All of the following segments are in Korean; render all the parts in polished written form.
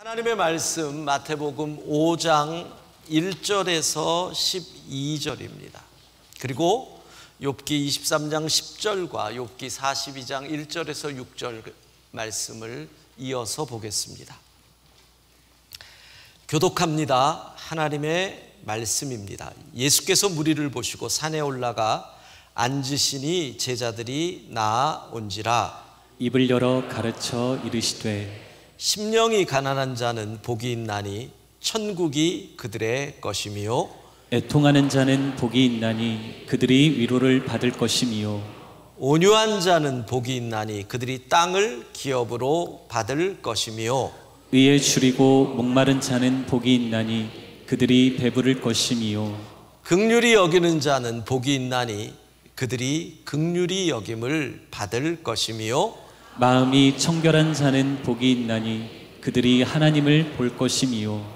하나님의 말씀 마태복음 5장 1절에서 12절입니다. 그리고 욥기 23장 10절과 욥기 42장 1절에서 6절 말씀을 이어서 보겠습니다. 교독합니다. 하나님의 말씀입니다. 예수께서 무리를 보시고 산에 올라가 앉으시니 제자들이 나아온지라. 입을 열어 가르쳐 이르시되 심령이 가난한 자는 복이 있나니 천국이 그들의 것이미요. 애통하는 자는 복이 있나니 그들이 위로를 받을 것이미요. 온유한 자는 복이 있나니 그들이 땅을 기업으로 받을 것이미요. 의에 줄이고 목마른 자는 복이 있나니 그들이 배부를 것이미요. 긍휼히 여기는 자는 복이 있나니 그들이 긍휼히 여김을 받을 것이미요. 마음이 청결한 자는 복이 있나니 그들이 하나님을 볼 것이미요.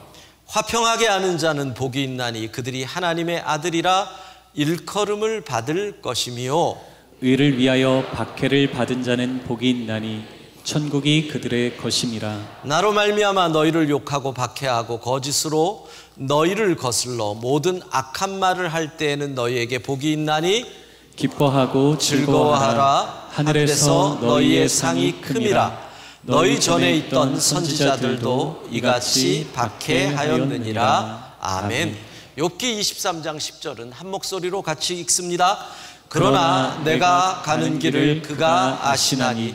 화평하게 하는 자는 복이 있나니 그들이 하나님의 아들이라 일컬음을 받을 것이미요. 의를 위하여 박해를 받은 자는 복이 있나니 천국이 그들의 것임이라. 나로 말미암아 너희를 욕하고 박해하고 거짓으로 너희를 거슬러 모든 악한 말을 할 때에는 너희에게 복이 있나니 기뻐하고 즐거워하라. 하늘에서 너희의 상이 큼이라. 너희 전에 있던 선지자들도 이같이 박해하였느니라. 아멘. 욥기 23장 10절은 한 목소리로 같이 읽습니다. 그러나 내가 가는 길을 그가 아시나니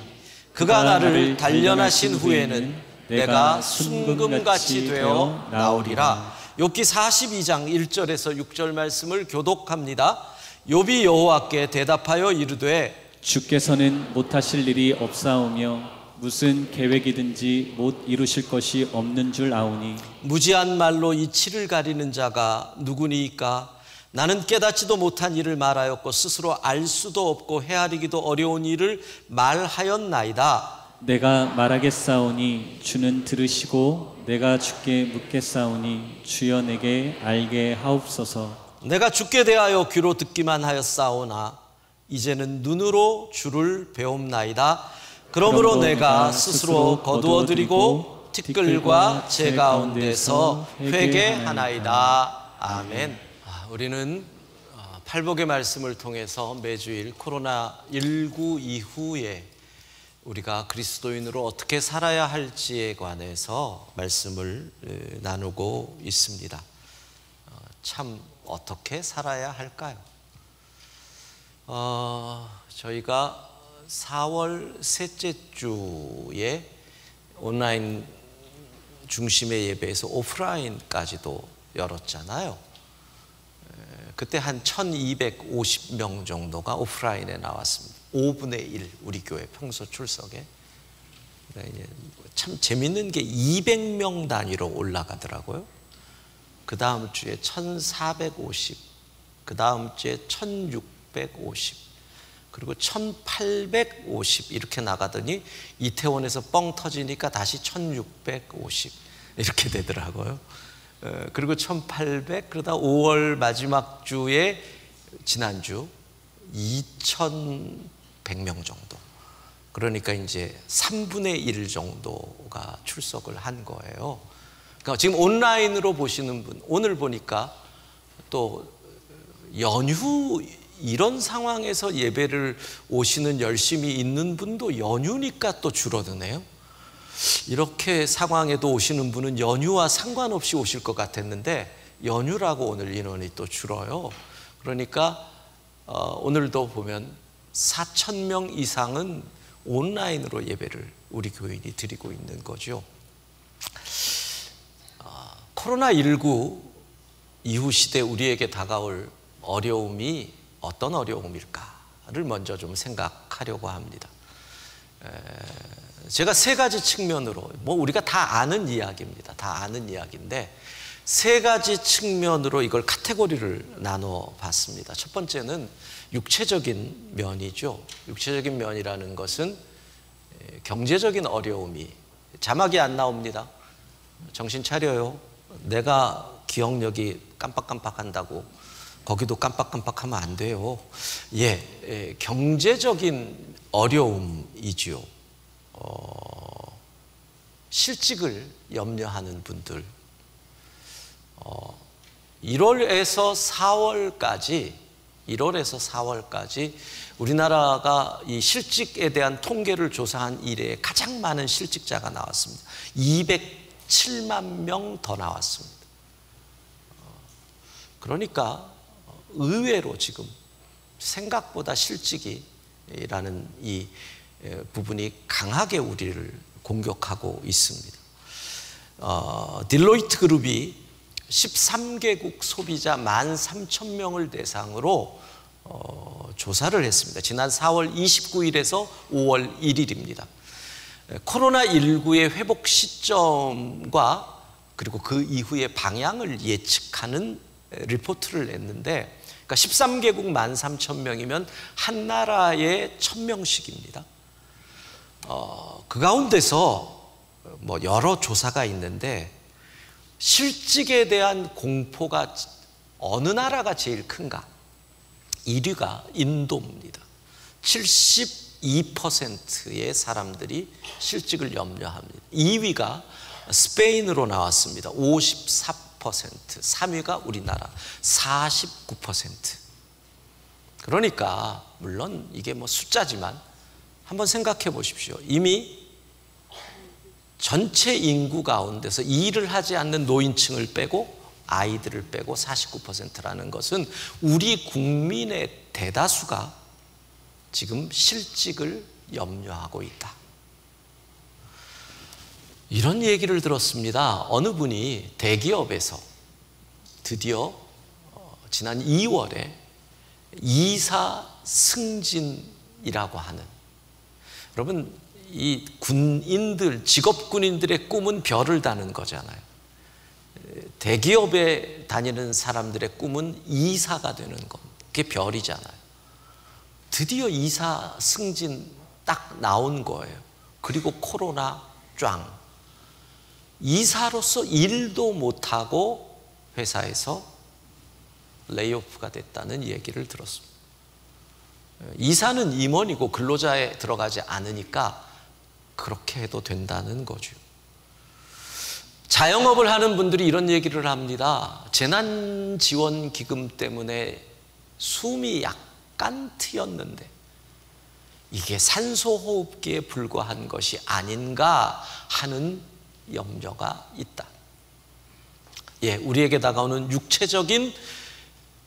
그가 나를 단련하신 후에는 내가 순금같이 되어 나오리라. 욥기 42장 1절에서 6절 말씀을 교독합니다. 욥이 여호와께 대답하여 이르되 주께서는 못하실 일이 없사오며 무슨 계획이든지 못 이루실 것이 없는 줄 아오니 무지한 말로 이치를 가리는 자가 누구니이까? 나는 깨닫지도 못한 일을 말하였고 스스로 알 수도 없고 헤아리기도 어려운 일을 말하였나이다. 내가 말하겠사오니 주는 들으시고 내가 주께 묻겠사오니 주여 내게 알게 하옵소서. 내가 주께 대하여 귀로 듣기만 하였사오나 이제는 눈으로 주를 배움나이다. 그러므로 내가 스스로 거두어드리고 티끌과 재 가운데서 회개하나이다. 아멘. 우리는 팔복의 말씀을 통해서 매주일 코로나19 이후에 우리가 그리스도인으로 어떻게 살아야 할지에 관해서 말씀을 나누고 있습니다. 참 어떻게 살아야 할까요? 저희가 4월 셋째 주에 온라인 중심의 예배에서 오프라인까지도 열었잖아요. 그때 한 1250명 정도가 오프라인에 나왔습니다. 5분의 1 우리 교회 평소 출석에. 참 재밌는 게 200명 단위로 올라가더라고요. 그 다음 주에 1450, 그 다음 주에 1650, 그리고 1850 이렇게 나가더니 이태원에서 뻥 터지니까 다시 1650 이렇게 되더라고요. 그리고 1800, 그러다 5월 마지막 주에 지난주 2100명 정도. 그러니까 이제 3분의 1 정도가 출석을 한 거예요. 그러니까 지금 온라인으로 보시는 분, 오늘 보니까 또 연휴 이런 상황에서 예배를 오시는 열심히 있는 분도 연휴니까 또 줄어드네요. 이렇게 상황에도 오시는 분은 연휴와 상관없이 오실 것 같았는데 연휴라고 오늘 인원이 또 줄어요. 그러니까 오늘도 보면 4,000명 이상은 온라인으로 예배를 우리 교인이 드리고 있는 거죠. 코로나19 이후 시대 우리에게 다가올 어려움이 어떤 어려움일까를 먼저 좀 생각하려고 합니다. 제가 세 가지 측면으로, 우리가 다 아는 이야기입니다. 다 아는 이야기인데 세 가지 측면으로 이걸 카테고리를 나눠 봤습니다. 첫 번째는 육체적인 면이죠. 육체적인 면이라는 것은 경제적인 어려움이, 자막이 안 나옵니다. 정신 차려요. 내가 기억력이 깜빡깜빡한다고 거기도 깜빡깜빡하면 안 돼요. 경제적인 어려움이지요. 실직을 염려하는 분들, 1월에서 4월까지 우리나라가 이 실직에 대한 통계를 조사한 이래 가장 많은 실직자가 나왔습니다. 207만 명 더 나왔습니다. 그러니까 의외로 지금 생각보다 실직이라는 이 부분이 강하게 우리를 공격하고 있습니다. 딜로이트 그룹이 13개국 소비자 13,000명을 대상으로 조사를 했습니다. 지난 4월 29일에서 5월 1일입니다. 코로나19의 회복 시점과 그리고 그 이후의 방향을 예측하는 리포트를 냈는데, 그러니까 13개국 13,000명이면 한 나라에 1,000명씩입니다. 그 가운데서 뭐 여러 조사가 있는데 실직에 대한 공포가 어느 나라가 제일 큰가? 1위가 인도입니다. 72%의 사람들이 실직을 염려합니다. 2위가 스페인으로 나왔습니다. 54%. 3위가 우리나라 49%. 그러니까 물론 이게 뭐 숫자지만 한번 생각해 보십시오. 이미 전체 인구 가운데서 일을 하지 않는 노인층을 빼고 아이들을 빼고 49%라는 것은 우리 국민의 대다수가 지금 실직을 염려하고 있다. 이런 얘기를 들었습니다. 어느 분이 대기업에서 드디어 지난 2월에 이사 승진이라고 하는, 여러분 이 군인들, 직업 군인들의 꿈은 별을 다는 거잖아요. 대기업에 다니는 사람들의 꿈은 이사가 되는 겁니다. 그게 별이잖아요. 드디어 이사 승진 딱 나온 거예요. 그리고 코로나 쫙. 이사로서 일도 못하고 회사에서 레이오프가 됐다는 얘기를 들었습니다. 이사는 임원이고 근로자에 들어가지 않으니까 그렇게 해도 된다는 거죠. 자영업을 하는 분들이 이런 얘기를 합니다. 재난지원기금 때문에 숨이 약간 트였는데 이게 산소호흡기에 불과한 것이 아닌가 하는 염려가 있다. 우리에게 다가오는 육체적인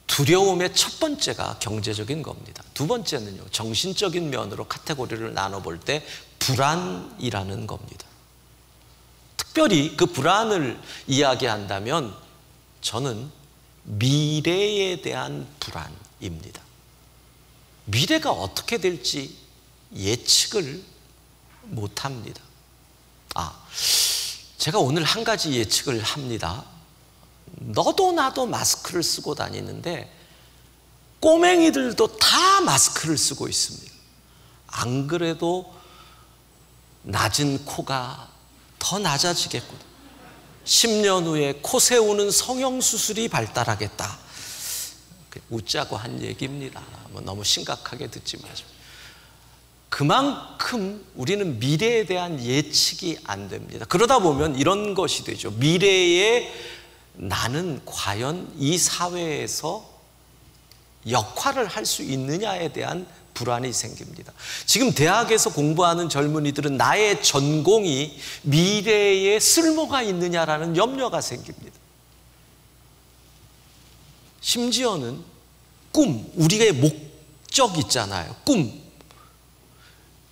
두려움의 첫 번째가 경제적인 겁니다. 두 번째는요, 정신적인 면으로 카테고리를 나눠볼 때 불안이라는 겁니다. 특별히 그 불안을 이야기한다면 저는 미래에 대한 불안입니다. 미래가 어떻게 될지 예측을 못합니다. 제가 오늘 한 가지 예측을 합니다. 너도 나도 마스크를 쓰고 다니는데 꼬맹이들도 다 마스크를 쓰고 있습니다. 안 그래도 낮은 코가 더 낮아지겠구나. 10년 후에 코 세우는 성형수술이 발달하겠다. 웃자고 한 얘기입니다. 너무 심각하게 듣지 마시고. 그만큼 우리는 미래에 대한 예측이 안 됩니다. 그러다 보면 이런 것이 되죠. 미래에 나는 과연 이 사회에서 역할을 할 수 있느냐에 대한 불안이 생깁니다. 지금 대학에서 공부하는 젊은이들은 나의 전공이 미래에 쓸모가 있느냐라는 염려가 생깁니다. 심지어는 꿈, 우리의 목적 있잖아요. 꿈.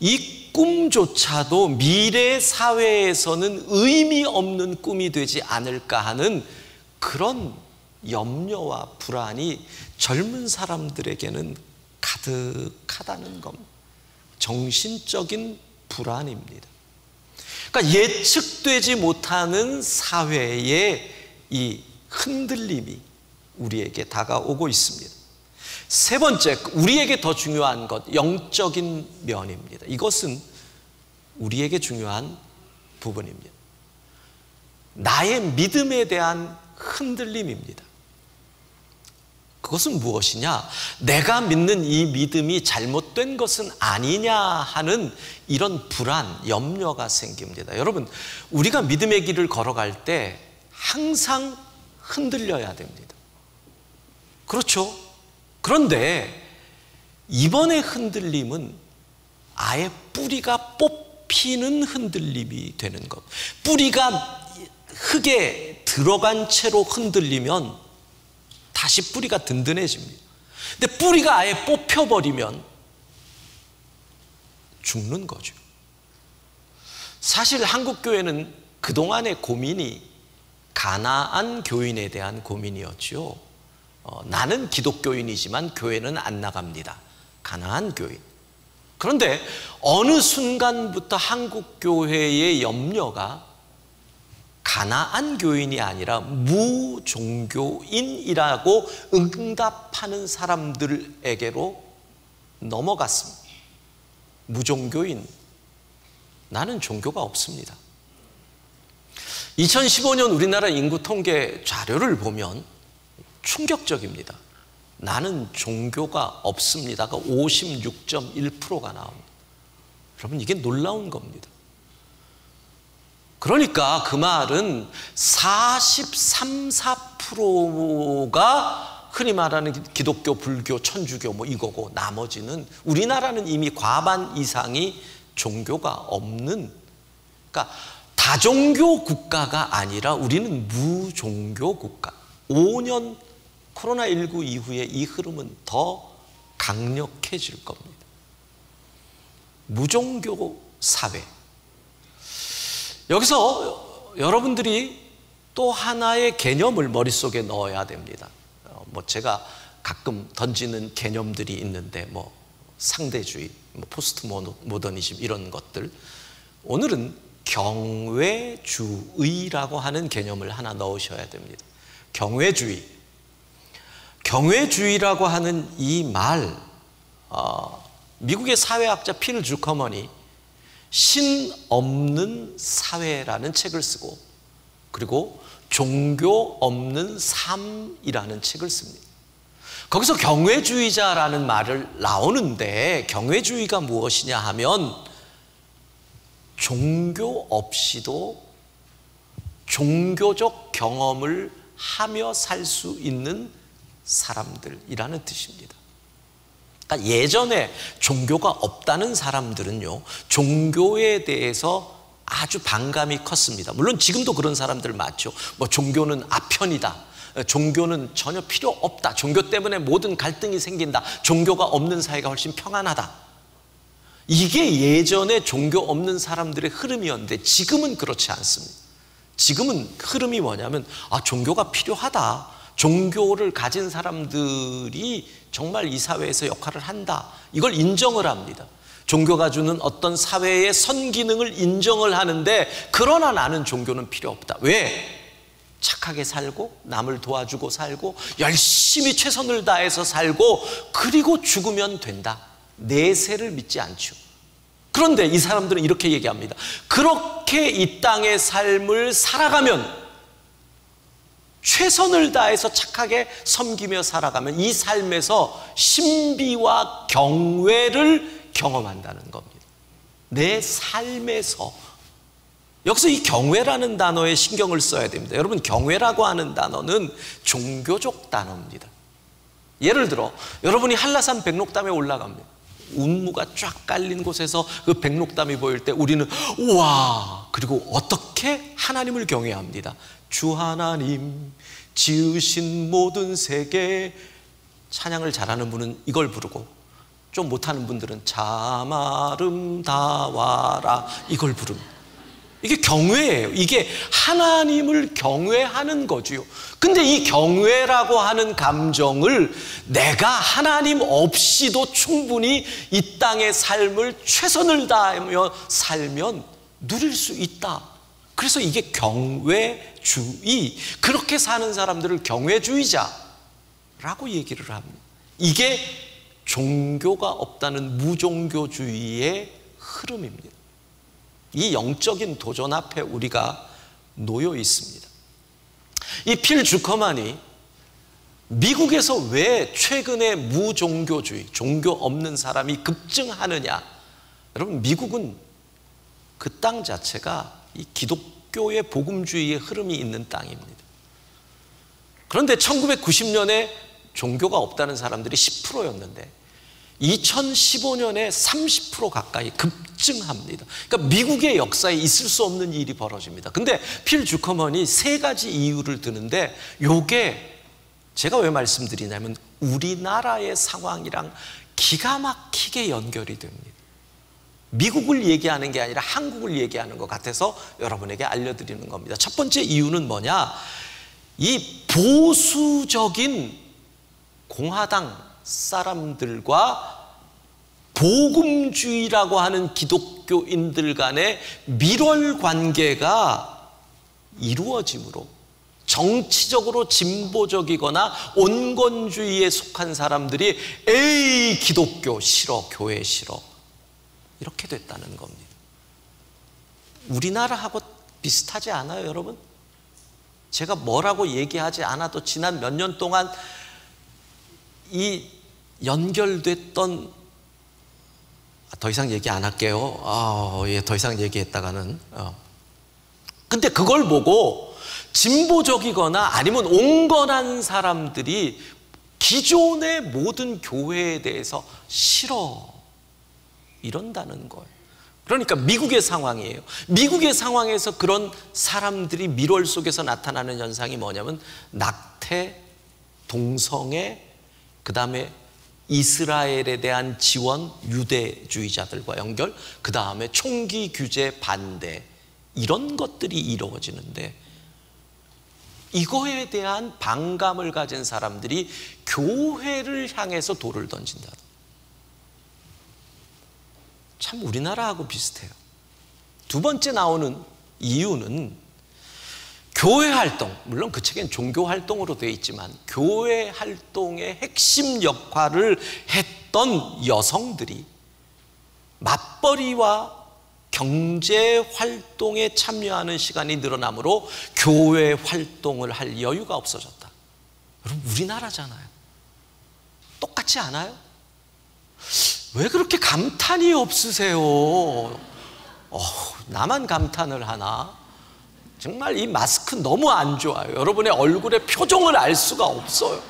이 꿈조차도 미래 사회에서는 의미 없는 꿈이 되지 않을까 하는 그런 염려와 불안이 젊은 사람들에게는 가득하다는 겁니다. 정신적인 불안입니다. 그러니까 예측되지 못하는 사회의 이 흔들림이 우리에게 다가오고 있습니다. 세 번째, 우리에게 더 중요한 것, 영적인 면입니다. 이것은 우리에게 중요한 부분입니다. 나의 믿음에 대한 흔들림입니다. 그것은 무엇이냐? 내가 믿는 이 믿음이 잘못된 것은 아니냐 하는 이런 불안, 염려가 생깁니다. 여러분, 우리가 믿음의 길을 걸어갈 때 항상 흔들려야 됩니다. 그렇죠? 그런데 이번에 흔들림은 아예 뿌리가 뽑히는 흔들림이 되는 것. 뿌리가 흙에 들어간 채로 흔들리면 다시 뿌리가 든든해집니다. 근데 뿌리가 아예 뽑혀버리면 죽는 거죠. 사실 한국교회는 그동안의 고민이 가나안 교인에 대한 고민이었죠. 나는 기독교인이지만 교회는 안 나갑니다. 가나안 교인. 그런데 어느 순간부터 한국교회의 염려가 가나안 교인이 아니라 무종교인이라고 응답하는 사람들에게로 넘어갔습니다. 무종교인, 나는 종교가 없습니다. 2015년 우리나라 인구 통계 자료를 보면 충격적입니다. 나는 종교가 없습니다가 56.1%가 나옵니다. 여러분, 이게 놀라운 겁니다. 그러니까 그 말은 43, 4%가 흔히 말하는 기독교, 불교, 천주교 뭐 이거고, 나머지는, 우리나라는 이미 과반 이상이 종교가 없는, 그러니까 다종교 국가가 아니라 우리는 무종교 국가. 5년 코로나19 이후에 이 흐름은 더 강력해질 겁니다. 무종교 사회. 여기서 여러분들이 또 하나의 개념을 머릿속에 넣어야 됩니다. 제가 가끔 던지는 개념들이 있는데, 상대주의, 포스트 모더니즘 이런 것들. 오늘은 경외주의라고 하는 개념을 하나 넣으셔야 됩니다. 경외주의. 경외주의라고 하는 이 말, 미국의 사회학자 필 주커먼이 신 없는 사회라는 책을 쓰고, 그리고 종교 없는 삶이라는 책을 씁니다. 거기서 경외주의자라는 말을 나오는데, 경외주의가 무엇이냐 하면 종교 없이도 종교적 경험을 하며 살 수 있는 사람들이라는 뜻입니다. 그러니까 예전에 종교가 없다는 사람들은요, 종교에 대해서 아주 반감이 컸습니다. 물론 지금도 그런 사람들 많죠. 종교는 아편이다, 종교는 전혀 필요 없다, 종교 때문에 모든 갈등이 생긴다, 종교가 없는 사회가 훨씬 평안하다. 이게 예전에 종교 없는 사람들의 흐름이었는데, 지금은 그렇지 않습니다. 지금은 흐름이 뭐냐면, 종교가 필요하다, 종교를 가진 사람들이 정말 이 사회에서 역할을 한다, 이걸 인정을 합니다. 종교가 주는 어떤 사회의 선기능을 인정을 하는데, 그러나 나는 종교는 필요 없다. 왜? 착하게 살고, 남을 도와주고 살고, 열심히 최선을 다해서 살고, 그리고 죽으면 된다. 내세를 믿지 않죠. 그런데 이 사람들은 이렇게 얘기합니다. 그렇게 이 땅의 삶을 살아가면, 최선을 다해서 착하게 섬기며 살아가면 이 삶에서 신비와 경외를 경험한다는 겁니다. 내 삶에서. 여기서 이 경외라는 단어에 신경을 써야 됩니다. 여러분, 경외라고 하는 단어는 종교적 단어입니다. 예를 들어 여러분이 한라산 백록담에 올라갑니다. 운무가 쫙 깔린 곳에서 그 백록담이 보일 때 우리는 우와, 그리고 어떻게 하나님을 경외합니다. 주 하나님 지으신 모든 세계. 찬양을 잘하는 분은 이걸 부르고, 좀 못하는 분들은 참 아름다워라 이걸 부릅니다. 이게 경외예요. 이게 하나님을 경외하는 거지요. 근데 이 경외라고 하는 감정을 내가 하나님 없이도 충분히 이 땅의 삶을 최선을 다하며 살면 누릴 수 있다. 그래서 이게 경외주의, 그렇게 사는 사람들을 경외주의자라고 얘기를 합니다. 이게 종교가 없다는 무종교주의의 흐름입니다. 이 영적인 도전 앞에 우리가 놓여 있습니다. 이 필 주커만이 미국에서 왜 최근에 무종교주의, 종교 없는 사람이 급증하느냐? 여러분, 미국은 그 땅 자체가 이 기독교의 복음주의의 흐름이 있는 땅입니다. 그런데 1990년에 종교가 없다는 사람들이 10%였는데 2015년에 30% 가까이 급증합니다. 그러니까 미국의 역사에 있을 수 없는 일이 벌어집니다. 근데 필 주커먼이 세 가지 이유를 드는데, 요게 제가 왜 말씀드리냐면 우리나라의 상황이랑 기가 막히게 연결이 됩니다. 미국을 얘기하는 게 아니라 한국을 얘기하는 것 같아서 여러분에게 알려드리는 겁니다. 첫 번째 이유는 뭐냐? 이 보수적인 공화당 사람들과 복음주의라고 하는 기독교인들 간의 밀월 관계가 이루어짐으로 정치적으로 진보적이거나 온건주의에 속한 사람들이 에이 기독교 싫어, 교회 싫어, 이렇게 됐다는 겁니다. 우리나라하고 비슷하지 않아요, 여러분? 제가 뭐라고 얘기하지 않아도 지난 몇 년 동안 이 연결됐던, 더 이상 얘기 안 할게요. 예, 더 이상 얘기했다가는 근데 그걸 보고 진보적이거나 아니면 온건한 사람들이 기존의 모든 교회에 대해서 싫어, 이런다는 거예요. 그러니까 미국의 상황이에요. 미국의 상황에서 그런 사람들이 밀월 속에서 나타나는 현상이 뭐냐면 낙태, 동성애, 그 다음에 이스라엘에 대한 지원, 유대주의자들과 연결, 그 다음에 총기 규제 반대, 이런 것들이 이루어지는데, 이거에 대한 반감을 가진 사람들이 교회를 향해서 돌을 던진다. 참 우리나라하고 비슷해요. 두 번째 나오는 이유는 교회 활동, 물론 그 책엔 종교 활동으로 되어 있지만 교회 활동의 핵심 역할을 했던 여성들이 맞벌이와 경제 활동에 참여하는 시간이 늘어나므로 교회 활동을 할 여유가 없어졌다. 여러분, 우리나라잖아요. 똑같지 않아요? 왜 그렇게 감탄이 없으세요? 나만 감탄을 하나? 정말 이 마스크 너무 안 좋아요. 여러분의 얼굴의 표정을 알 수가 없어요.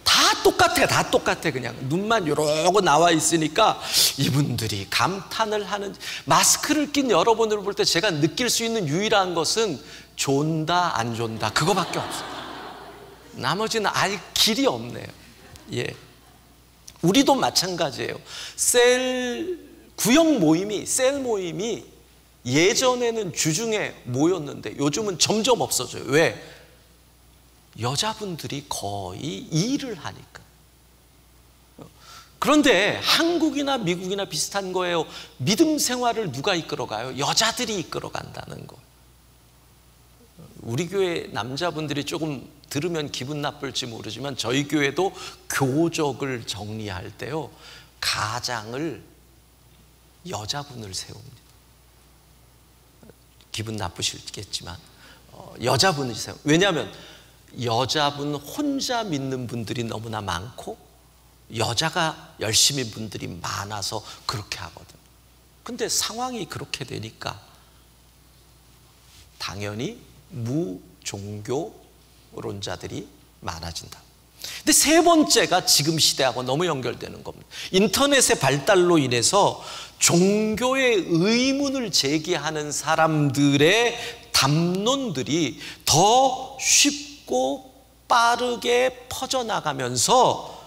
다 똑같아, 다 똑같아. 그냥 눈만 요러고 나와 있으니까 이분들이 감탄을 하는, 마스크를 낀 여러분을 볼 때 제가 느낄 수 있는 유일한 것은 존다 안 존다, 그거밖에 없어요. 나머지는 알 길이 없네요. 예, 우리도 마찬가지예요. 구역 모임이, 셀 모임이 예전에는 주중에 모였는데 요즘은 점점 없어져요. 왜? 여자분들이 거의 일을 하니까. 그런데 한국이나 미국이나 비슷한 거예요. 믿음 생활을 누가 이끌어가요? 여자들이 이끌어간다는 거. 우리 교회 남자분들이 조금 들으면 기분 나쁠지 모르지만 저희 교회도 교적을 정리할 때요, 가장을 여자분을 세웁니다. 기분 나쁘시겠지만 여자분을 세웁니다. 왜냐하면 여자분 혼자 믿는 분들이 너무나 많고 여자가 열심히 분들이 많아서 그렇게 하거든. 근데 상황이 그렇게 되니까 당연히 무종교론자들이 많아진다. 근데 세 번째가 지금 시대하고 너무 연결되는 겁니다. 인터넷의 발달로 인해서 종교의 의문을 제기하는 사람들의 담론들이 더 쉽고 빠르게 퍼져나가면서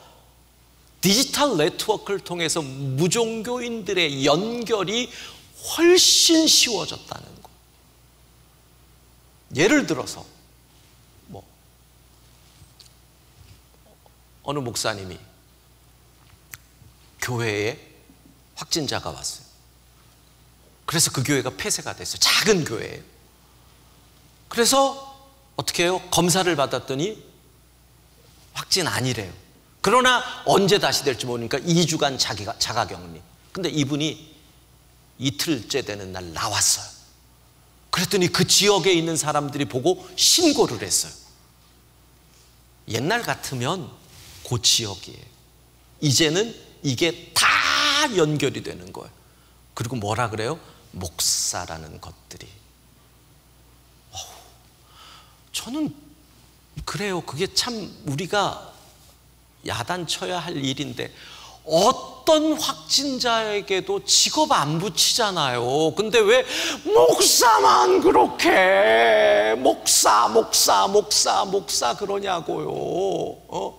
디지털 네트워크를 통해서 무종교인들의 연결이 훨씬 쉬워졌다는 거. 예를 들어서 어느 목사님이 교회에 확진자가 왔어요. 그래서 그 교회가 폐쇄가 됐어요. 작은 교회예요. 그래서 어떻게 해요? 검사를 받았더니 확진 아니래요. 그러나 언제 다시 될지 모르니까 2주간 자가격리. 근데 이분이 이틀째 되는 날 나왔어요. 그랬더니 그 지역에 있는 사람들이 보고 신고를 했어요. 옛날 같으면 그 지역이에요. 이제는 이게 다 연결이 되는 거예요. 그리고 뭐라 그래요? 목사라는 것들이. 저는 그래요. 그게 참 우리가 야단쳐야 할 일인데, 어떤 확진자에게도 직업 안 붙이잖아요. 근데 왜 목사만 그렇게 목사 그러냐고요.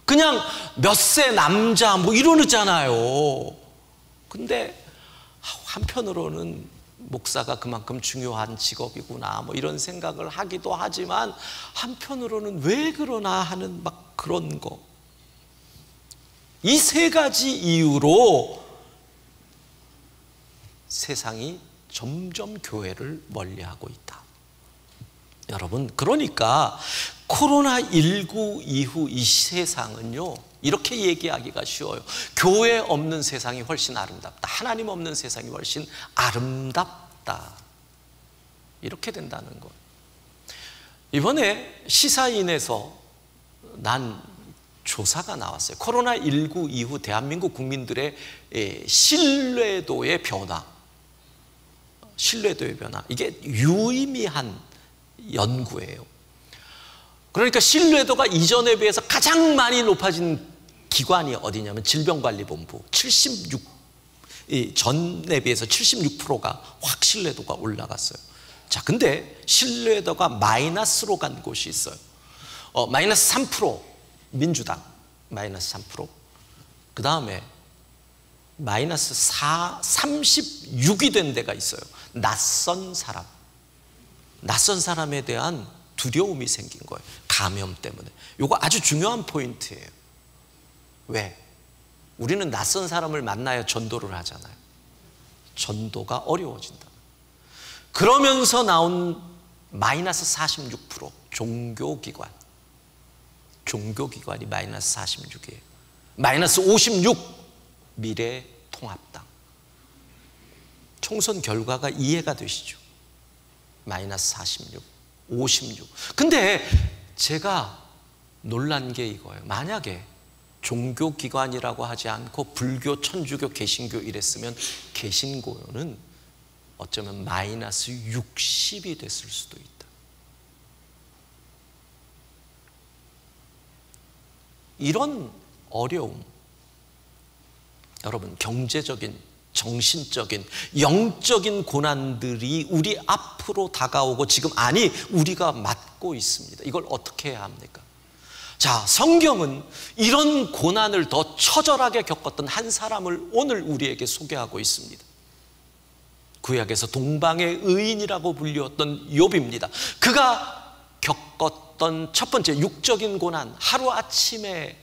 그냥 몇 세 남자 뭐 이러잖아요. 근데 한편으로는 목사가 그만큼 중요한 직업이구나 뭐 이런 생각을 하기도 하지만, 한편으로는 왜 그러나 하는 막 그런 거. 이 세 가지 이유로 세상이 점점 교회를 멀리하고 있다. 여러분, 그러니까 코로나19 이후 이 세상은요, 이렇게 얘기하기가 쉬워요. 교회 없는 세상이 훨씬 아름답다. 하나님 없는 세상이 훨씬 아름답다. 이렇게 된다는 거예요. 이번에 시사인에서 난 조사가 나왔어요. 코로나19 이후 대한민국 국민들의 신뢰도의 변화. 이게 유의미한 연구예요. 그러니까 신뢰도가 이전에 비해서 가장 많이 높아진 기관이 어디냐면 질병관리본부. 전에 비해서 76%가 확 신뢰도가 올라갔어요. 자, 근데 신뢰도가 마이너스로 간 곳이 있어요. 마이너스 3%. 민주당 마이너스 3%. 그 다음에 마이너스 36이 된 데가 있어요. 낯선 사람에 대한 두려움이 생긴 거예요. 감염 때문에. 이거 아주 중요한 포인트예요. 왜? 우리는 낯선 사람을 만나야 전도를 하잖아요. 전도가 어려워진다. 그러면서 나온 마이너스 46%. 종교기관이 마이너스 46이에요. 마이너스 56 미래통합당. 총선 결과가 이해가 되시죠? 마이너스 46, 56. 근데 제가 놀란 게 이거예요. 만약에 종교기관이라고 하지 않고 불교, 천주교, 개신교 이랬으면 개신교는 어쩌면 마이너스 60이 됐을 수도 있다. 이런 어려움, 여러분, 경제적인, 정신적인, 영적인 고난들이 우리 앞으로 다가오고 지금 우리가 맞고 있습니다. 이걸 어떻게 해야 합니까? 자, 성경은 이런 고난을 더 처절하게 겪었던 한 사람을 오늘 우리에게 소개하고 있습니다. 구약에서 동방의 의인이라고 불리웠던 욥입니다. 그가 겪었던 첫 번째 육적인 고난, 하루아침에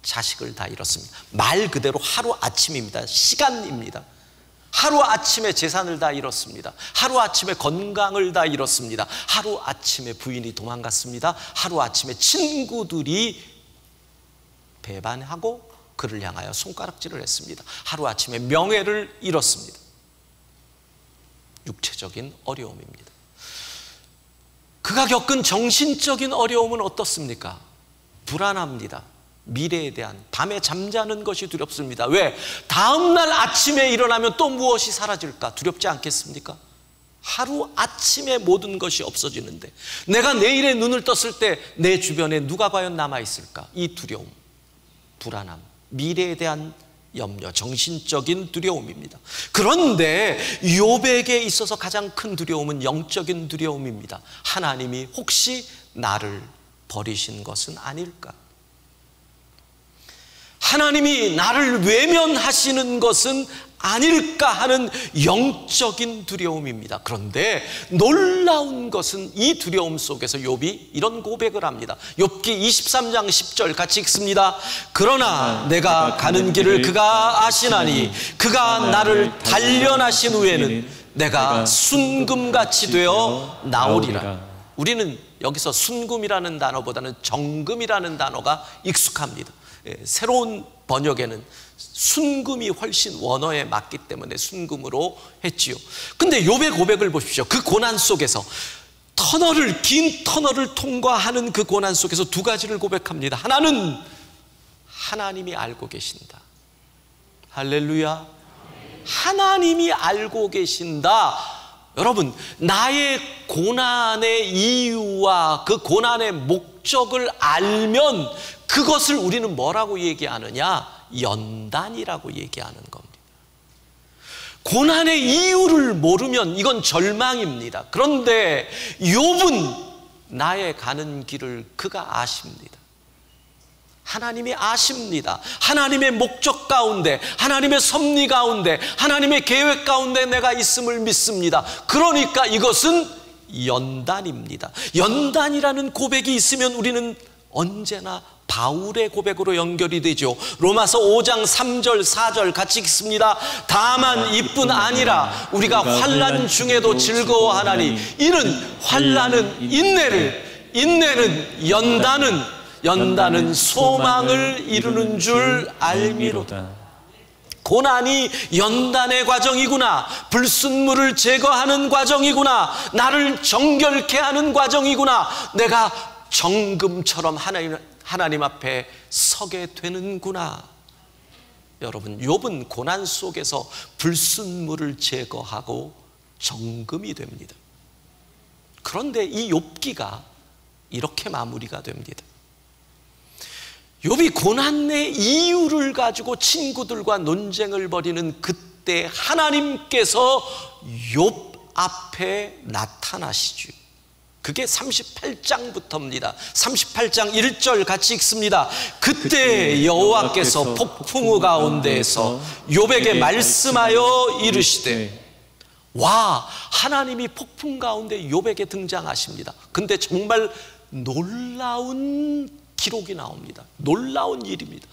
자식을 다 잃었습니다. 말 그대로 하루아침입니다. 시간입니다. 하루아침에 재산을 다 잃었습니다. 하루아침에 건강을 다 잃었습니다. 하루아침에 부인이 도망갔습니다. 하루아침에 친구들이 배반하고 그를 향하여 손가락질을 했습니다. 하루아침에 명예를 잃었습니다. 육체적인 어려움입니다. 그가 겪은 정신적인 어려움은 어떻습니까? 불안합니다. 미래에 대한, 밤에 잠자는 것이 두렵습니다. 왜? 다음날 아침에 일어나면 또 무엇이 사라질까? 두렵지 않겠습니까? 하루 아침에 모든 것이 없어지는데 내가 내일에 눈을 떴을 때 내 주변에 누가 과연 남아있을까? 이 두려움, 불안함, 미래에 대한 염려, 정신적인 두려움입니다. 그런데 욥에게 있어서 가장 큰 두려움은 영적인 두려움입니다. 하나님이 혹시 나를 버리신 것은 아닐까? 하나님이 나를 외면하시는 것은 아닐까 하는 영적인 두려움입니다. 그런데 놀라운 것은 이 두려움 속에서 욥이 이런 고백을 합니다. 욥기 23장 10절 같이 읽습니다. 그러나 내가 가는 길을 그가 아시나니 그가 나를 단련하신 후에는 내가 순금같이 되어 나오리라. 우리는 여기서 순금이라는 단어보다는 정금이라는 단어가 익숙합니다. 새로운 번역에는 순금이 훨씬 원어에 맞기 때문에 순금으로 했지요. 근데 욥의 고백을 보십시오. 그 고난 속에서 긴 터널을 통과하는 그 고난 속에서 두 가지를 고백합니다. 하나는 하나님이 알고 계신다. 할렐루야. 하나님이 알고 계신다. 여러분, 나의 고난의 이유와 그 고난의 목적을 알면 그것을 우리는 뭐라고 얘기하느냐? 연단이라고 얘기하는 겁니다. 고난의 이유를 모르면 이건 절망입니다. 그런데 욥은 나의 가는 길을 그가 아십니다. 하나님이 아십니다. 하나님의 목적 가운데, 하나님의 섭리 가운데, 하나님의 계획 가운데 내가 있음을 믿습니다. 그러니까 이것은 연단입니다. 연단이라는 고백이 있으면 우리는 언제나 바울의 고백으로 연결이 되죠. 로마서 5장 3절 4절 같이 읽습니다. 다만 이뿐 아니라 우리가 환난 중에도 즐거워하나니 이는 환난은 인내를, 인내는 연단은 소망을 이루는 줄 알미로다. 고난이 연단의 과정이구나. 불순물을 제거하는 과정이구나. 나를 정결케 하는 과정이구나. 내가 정금처럼 하나님 앞에 서게 되는구나. 여러분, 욥은 고난 속에서 불순물을 제거하고 정금이 됩니다. 그런데 이 욥기가 이렇게 마무리가 됩니다. 욥이 고난의 이유를 가지고 친구들과 논쟁을 벌이는 그때 하나님께서 욥 앞에 나타나시죠. 그게 38장부터입니다. 38장 1절 같이 읽습니다. 그때 여호와께서 폭풍우 가운데에서 욥에게 말씀하여 이르시되. 와, 하나님이 폭풍 가운데 욥에게 등장하십니다. 근데 정말 놀라운 기록이 나옵니다. 놀라운 일입니다.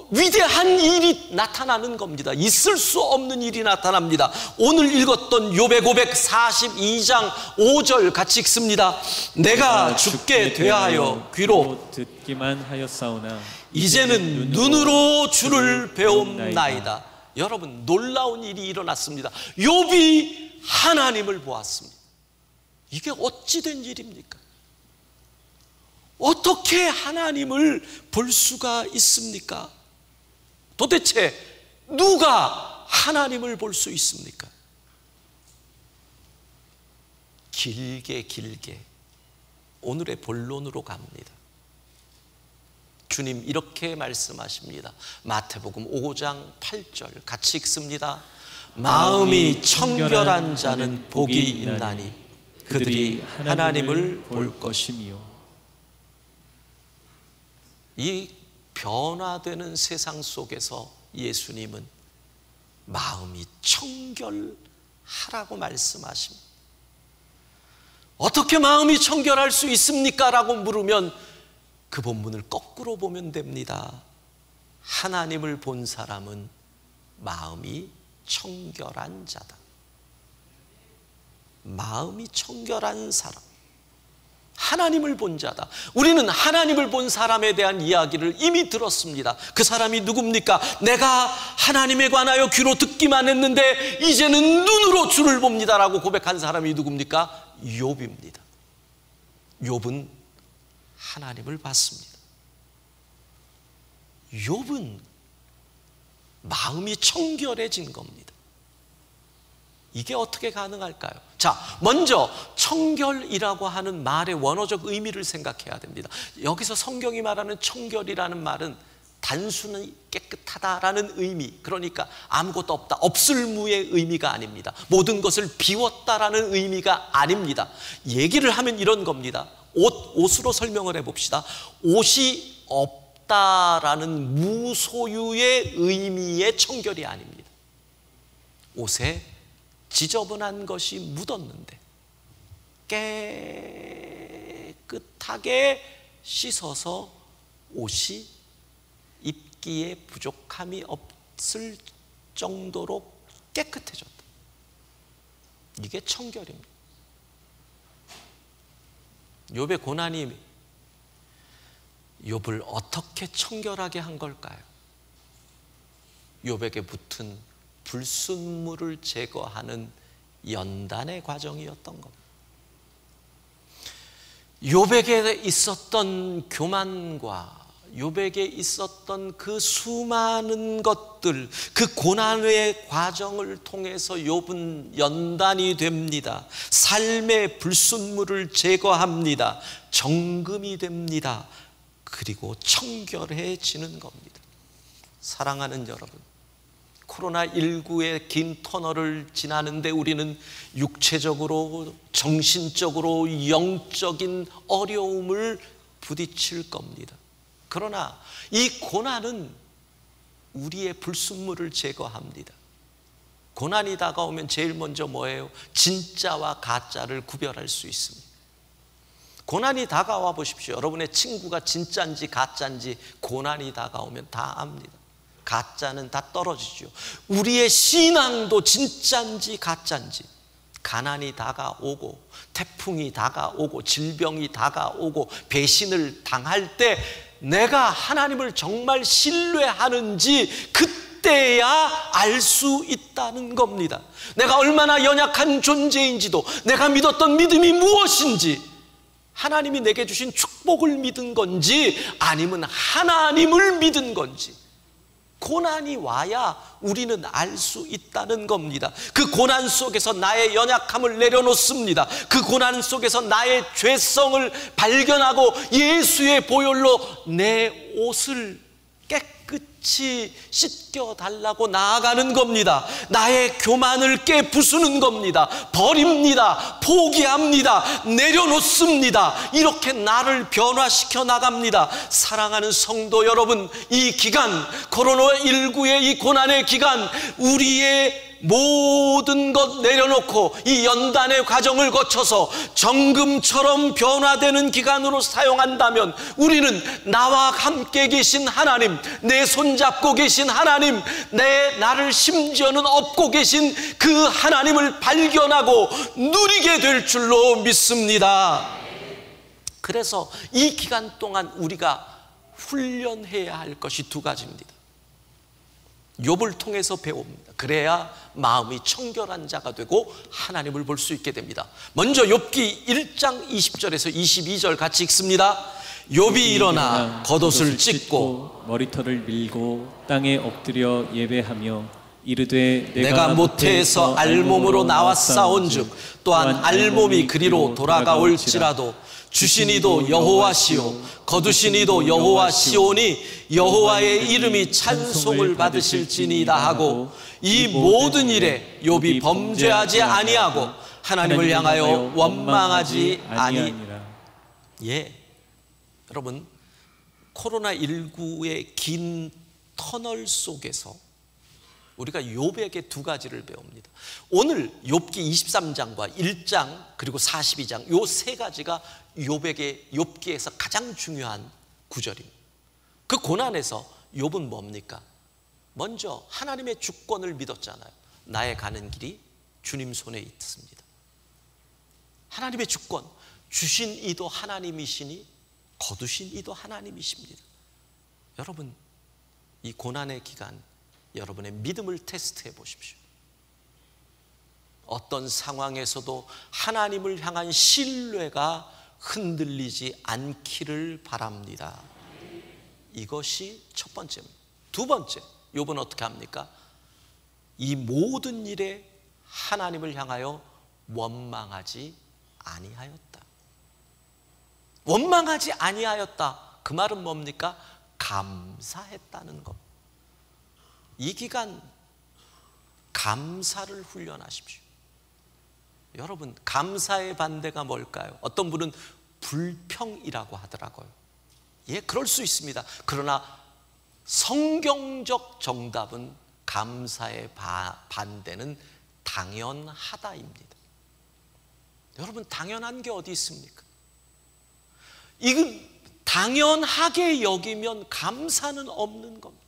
위대한 일이 나타나는 겁니다. 있을 수 없는 일이 나타납니다. 오늘 읽었던 욥의 고백 42장 5절 같이 읽습니다. 내가 죽게 되하여 귀로 듣기만 하였사오나 이제는 눈으로 주를 배움나이다. 여러분, 놀라운 일이 일어났습니다. 욥이 하나님을 보았습니다. 이게 어찌 된 일입니까? 어떻게 하나님을 볼 수가 있습니까? 도대체 누가 하나님을 볼 수 있습니까? 길게 오늘의 본론으로 갑니다. 주님 이렇게 말씀하십니다. 마태복음 5장 8절 같이 읽습니다. 마음이 청결한 자는 복이 있나니 그들이 하나님을 볼 것이며. 이 변화되는 세상 속에서 예수님은 마음이 청결하라고 말씀하십니다. 어떻게 마음이 청결할 수 있습니까? 라고 물으면 그 본문을 거꾸로 보면 됩니다. 하나님을 본 사람은 마음이 청결한 자다. 마음이 청결한 사람, 하나님을 본 자다. 우리는 하나님을 본 사람에 대한 이야기를 이미 들었습니다. 그 사람이 누굽니까? 내가 하나님에 관하여 귀로 듣기만 했는데 이제는 눈으로 주를 봅니다라고 고백한 사람이 누굽니까? 욥입니다. 욥은 하나님을 봤습니다. 욥은 마음이 청결해진 겁니다. 이게 어떻게 가능할까요? 자, 먼저 청결이라고 하는 말의 원어적 의미를 생각해야 됩니다. 여기서 성경이 말하는 청결이라는 말은 단순히 깨끗하다라는 의미, 그러니까 아무것도 없다, 없을 무의 의미가 아닙니다. 모든 것을 비웠다라는 의미가 아닙니다. 얘기를 하면 이런 겁니다. 옷으로 설명을 해봅시다. 옷이 없다라는 무소유의 의미의 청결이 아닙니다. 옷에 지저분한 것이 묻었는데 깨끗하게 씻어서 옷이 입기에 부족함이 없을 정도로 깨끗해졌다. 이게 청결입니다. 욥의 고난이 욥을 어떻게 청결하게 한 걸까요? 욥에게 붙은 불순물을 제거하는 연단의 과정이었던 겁니다. 욥에게 있었던 교만과 욥에게 있었던 그 수많은 것들, 그 고난의 과정을 통해서 욥은 연단이 됩니다. 삶의 불순물을 제거합니다. 정금이 됩니다. 그리고 청결해지는 겁니다. 사랑하는 여러분, 코로나19의 긴 터널을 지나는데 우리는 육체적으로, 정신적으로, 영적인 어려움을 부딪힐 겁니다. 그러나 이 고난은 우리의 불순물을 제거합니다. 고난이 다가오면 제일 먼저 뭐예요? 진짜와 가짜를 구별할 수 있습니다. 고난이 다가와 보십시오. 여러분의 친구가 진짜인지 가짜인지 고난이 다가오면 다 압니다. 가짜는 다 떨어지죠. 우리의 신앙도 진짜인지 가짜인지, 가난이 다가오고 태풍이 다가오고 질병이 다가오고 배신을 당할 때 내가 하나님을 정말 신뢰하는지 그때야 알 수 있다는 겁니다. 내가 얼마나 연약한 존재인지도, 내가 믿었던 믿음이 무엇인지, 하나님이 내게 주신 축복을 믿은 건지 아니면 하나님을 믿은 건지, 고난이 와야 우리는 알 수 있다는 겁니다. 그 고난 속에서 나의 연약함을 내려놓습니다. 그 고난 속에서 나의 죄성을 발견하고 예수의 보혈로 내 옷을 깨끗이 씻겨달라고 나아가는 겁니다. 나의 교만을 깨부수는 겁니다. 버립니다. 포기합니다. 내려놓습니다. 이렇게 나를 변화시켜 나갑니다. 사랑하는 성도 여러분, 이 기간, 코로나19의 이 고난의 기간, 우리의 모든 것 내려놓고 이 연단의 과정을 거쳐서 정금처럼 변화되는 기간으로 사용한다면 우리는 나와 함께 계신 하나님, 내 손잡고 계신 하나님, 나를 심지어는 업고 계신 그 하나님을 발견하고 누리게 될 줄로 믿습니다. 그래서 이 기간 동안 우리가 훈련해야 할 것이 두 가지입니다. 욥을 통해서 배웁니다. 그래야 마음이 청결한 자가 되고 하나님을 볼 수 있게 됩니다. 먼저 욥기 1장 20절에서 22절 같이 읽습니다. 욥이 일어나 겉옷을 찢고 머리털을 밀고 땅에 엎드려 예배하며 이르되 내가 모태에서 알몸으로 나와 싸운즉 또한 알몸이 그리로 돌아가올지라도 주신 이도 여호와시오 거두신 이도 여호와시오니 여호와의 이름이 찬송을 받으실지니이다 하고 이 모든 일에 욥이 범죄하지 아니하고 하나님을 향하여 원망하지 아니하니라. 예, 여러분, 코로나19의 긴 터널 속에서 우리가 욥에게 두 가지를 배웁니다. 오늘 욥기 23장과 1장 그리고 42장 요 세 가지가 욥기에서 가장 중요한 구절입니다. 그 고난에서 욥은 뭡니까? 먼저 하나님의 주권을 믿었잖아요. 나의 가는 길이 주님 손에 있습니다. 하나님의 주권, 주신 이도 하나님이시니 거두신 이도 하나님이십니다. 여러분, 이 고난의 기간 여러분의 믿음을 테스트해 보십시오. 어떤 상황에서도 하나님을 향한 신뢰가 흔들리지 않기를 바랍니다. 이것이 첫 번째입니다. 두 번째, 욥은 어떻게 합니까? 이 모든 일에 하나님을 향하여 원망하지 아니하였다. 원망하지 아니하였다. 그 말은 뭡니까? 감사했다는 것. 이 기간 감사를 훈련하십시오. 여러분, 감사의 반대가 뭘까요? 어떤 분은 불평이라고 하더라고요. 예, 그럴 수 있습니다. 그러나 성경적 정답은 감사의 반대는 당연하다입니다. 여러분, 당연한 게 어디 있습니까? 이건 당연하게 여기면 감사는 없는 겁니다.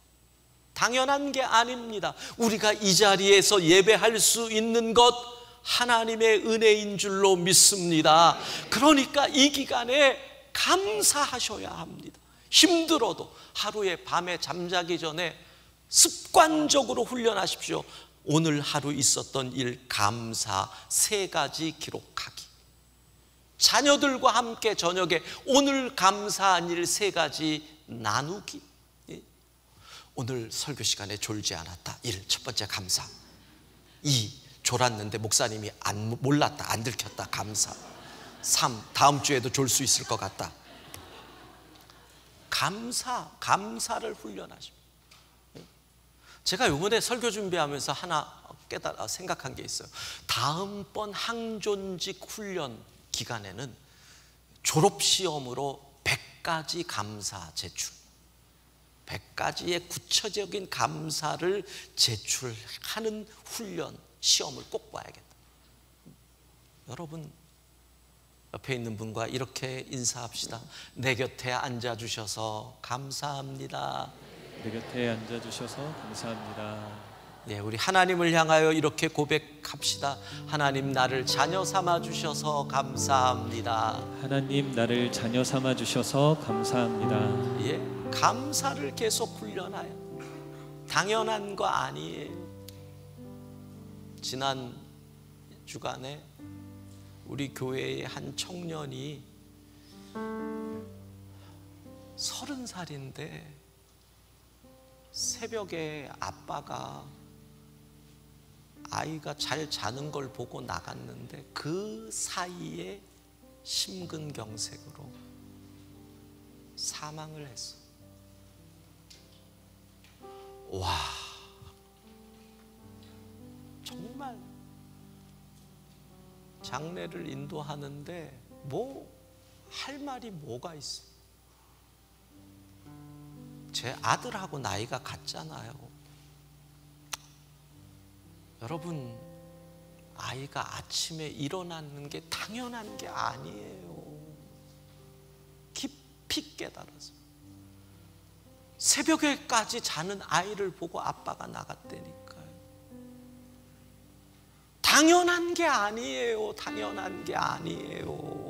당연한 게 아닙니다. 우리가 이 자리에서 예배할 수 있는 것 하나님의 은혜인 줄로 믿습니다. 그러니까 이 기간에 감사하셔야 합니다. 힘들어도 하루에 밤에 잠자기 전에 습관적으로 훈련하십시오. 오늘 하루 있었던 일 감사 3가지 기록하기. 자녀들과 함께 저녁에 오늘 감사한 일 3가지 나누기. 오늘 설교 시간에 졸지 않았다. 1. 첫 번째 감사. 2. 졸았는데 목사님이 몰랐다. 안 들켰다. 감사. 3. 다음 주에도 졸 수 있을 것 같다. 감사를 훈련하십니다. 제가 이번에 설교 준비하면서 하나 생각한 게 있어요. 다음번 항존직 훈련 기간에는 졸업시험으로 100가지 감사 제출, 100가지의 구체적인 감사를 제출하는 훈련 시험을 꼭 봐야겠다. 여러분, 옆에 있는 분과 이렇게 인사합시다. 내 곁에 앉아주셔서 감사합니다. 내 곁에 앉아주셔서 감사합니다. 네, 우리 하나님을 향하여 이렇게 고백합시다. 하나님, 나를 자녀 삼아 주셔서 감사합니다. 하나님, 나를 자녀 삼아 주셔서 감사합니다. 예, 감사를 계속 훈련하여. 당연한 거 아니에요. 지난 주간에 우리 교회의 한 청년이 30살인데 새벽에 아빠가 아이가 잘 자는 걸 보고 나갔는데 그 사이에 심근경색으로 사망을 했어. 와, 정말 장례를 인도하는데 뭐 할 말이 뭐가 있어. 제 아들하고 나이가 같잖아요. 여러분, 아이가 아침에 일어나는 게 당연한 게 아니에요. 깊이 깨달아서 새벽에까지 자는 아이를 보고 아빠가 나갔다니까요. 당연한 게 아니에요. 당연한 게 아니에요.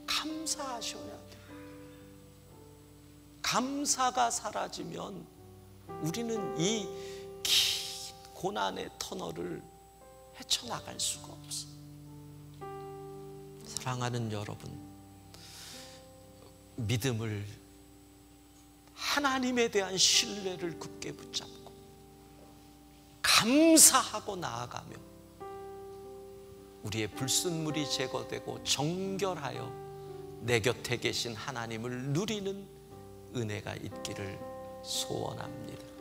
감사하셔야 돼요. 감사가 사라지면 우리는 이 긴 고난의 터널을 헤쳐나갈 수가 없어요. 사랑하는 여러분, 믿음을, 하나님에 대한 신뢰를 굳게 붙잡고 감사하고 나아가며 우리의 불순물이 제거되고 정결하여 내 곁에 계신 하나님을 누리는 은혜가 있기를 소원합니다.